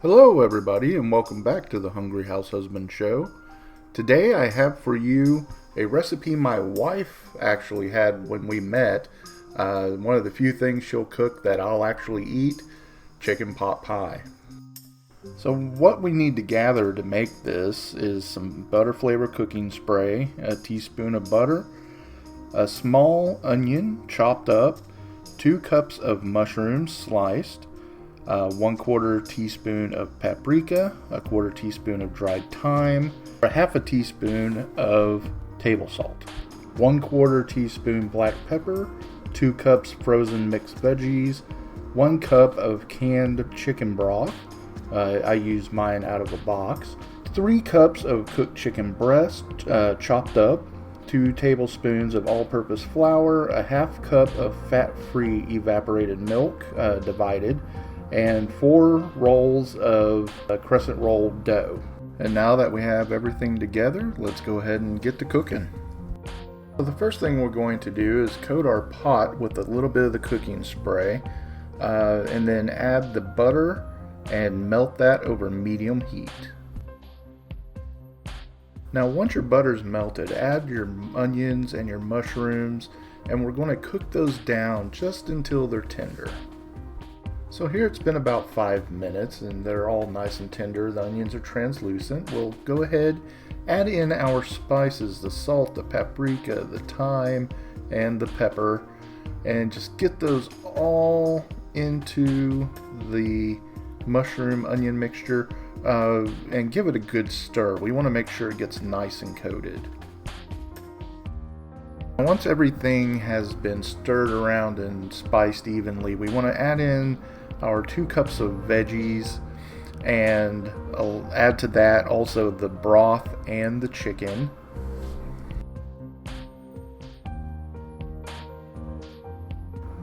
Hello everybody and welcome back to the Hungry House Husband Show. Today I have for you a recipe my wife actually had when we met. One of the few things she'll cook that I'll actually eat, chicken pot pie. So what we need to gather to make this is some butter flavor cooking spray, a teaspoon of butter, a small onion chopped up, 2 cups of mushrooms sliced, 1/4 teaspoon of paprika, a 1/4 teaspoon of dried thyme, a 1/2 teaspoon of table salt, 1/4 teaspoon black pepper, 2 cups frozen mixed veggies, 1 cup of canned chicken broth. I use mine out of a box. 3 cups of cooked chicken breast, chopped up, 2 tablespoons of all-purpose flour, a 1/2 cup of fat-free evaporated milk, divided, and 4 rolls of crescent roll dough. And now that we have everything together, let's go ahead and get to cooking. So the first thing we're going to do is coat our pot with a little bit of the cooking spray, and then add the butter and melt that over medium heat. Now once your butter's melted, add your onions and your mushrooms, and we're going to cook those down just until they're tender. So here it's been about 5 minutes and they're all nice and tender. The onions are translucent. We'll go ahead, add in our spices, the salt, the paprika, the thyme, and the pepper, and just get those all into the mushroom onion mixture, and give it a good stir. We want to make sure it gets nice and coated. Once everything has been stirred around and spiced evenly, we want to add in our 2 cups of veggies, and I'll add to that also the broth and the chicken.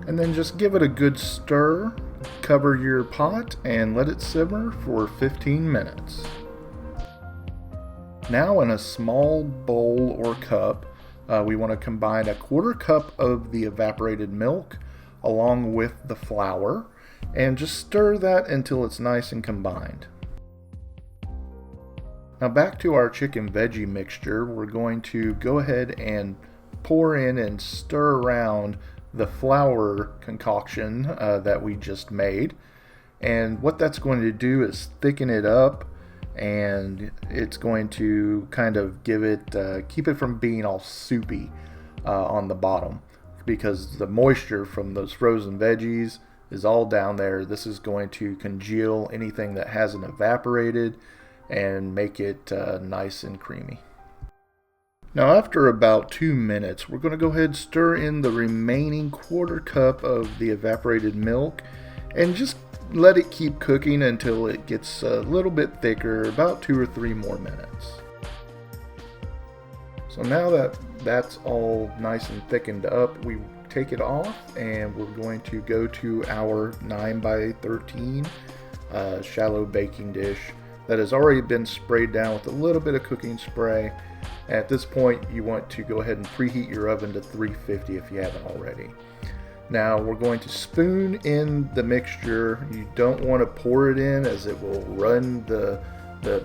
And then just give it a good stir, cover your pot, and let it simmer for 15 minutes. Now in a small bowl or cup, we want to combine a 1/4 cup of the evaporated milk along with the flour, and just stir that until it's nice and combined. Now back to our chicken veggie mixture, we're going to go ahead and pour in and stir around the flour concoction that we just made. And what that's going to do is thicken it up, and it's going to kind of give it, keep it from being all soupy on the bottom, because the moisture from those frozen veggies is all down there. This is going to congeal anything that hasn't evaporated and make it nice and creamy. Now after about 2 minutes, we're going to go ahead and stir in the remaining 1/4 cup of the evaporated milk, and just let it keep cooking until it gets a little bit thicker, about 2 or 3 more minutes. So now that that's all nice and thickened up, we take it off, and we're going to go to our 9x13 shallow baking dish that has already been sprayed down with a little bit of cooking spray. At this point, you want to go ahead and preheat your oven to 350 if you haven't already. Now we're going to spoon in the mixture. You don't want to pour it in, as it will run the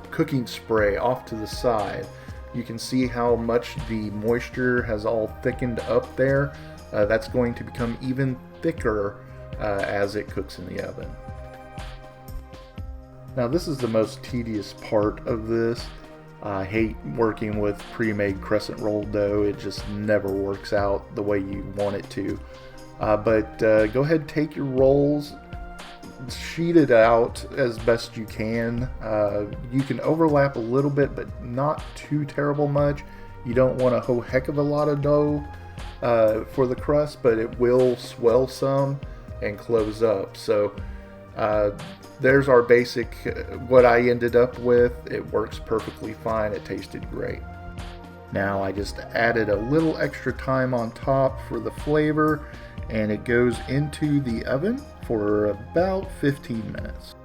cooking spray off to the side. You can see how much the moisture has all thickened up there. That's going to become even thicker as it cooks in the oven. Now this is the most tedious part of this. I hate working with pre-made crescent roll dough. It just never works out the way you want it to. But go ahead, take your rolls, sheet it out as best you can. You can overlap a little bit, but not too terrible much. You don't want a whole heck of a lot of dough for the crust, but it will swell some and close up. So there's our basic, what I ended up with. It works perfectly fine. It tasted great. Now I just added a little extra thyme on top for the flavor, and it goes into the oven for about 15 minutes.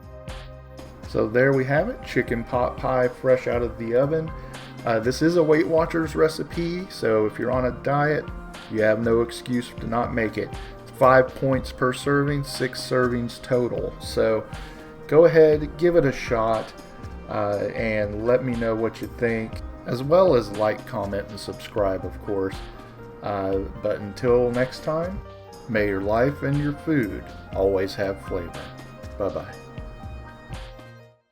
So there we have it, chicken pot pie fresh out of the oven. This is a Weight Watchers recipe, so if you're on a diet, you have no excuse to not make it. It's 5 points per serving, 6 servings total. So go ahead, give it a shot, and let me know what you think, as well as like, comment, and subscribe, of course. But until next time, may your life and your food always have flavor. Bye-bye.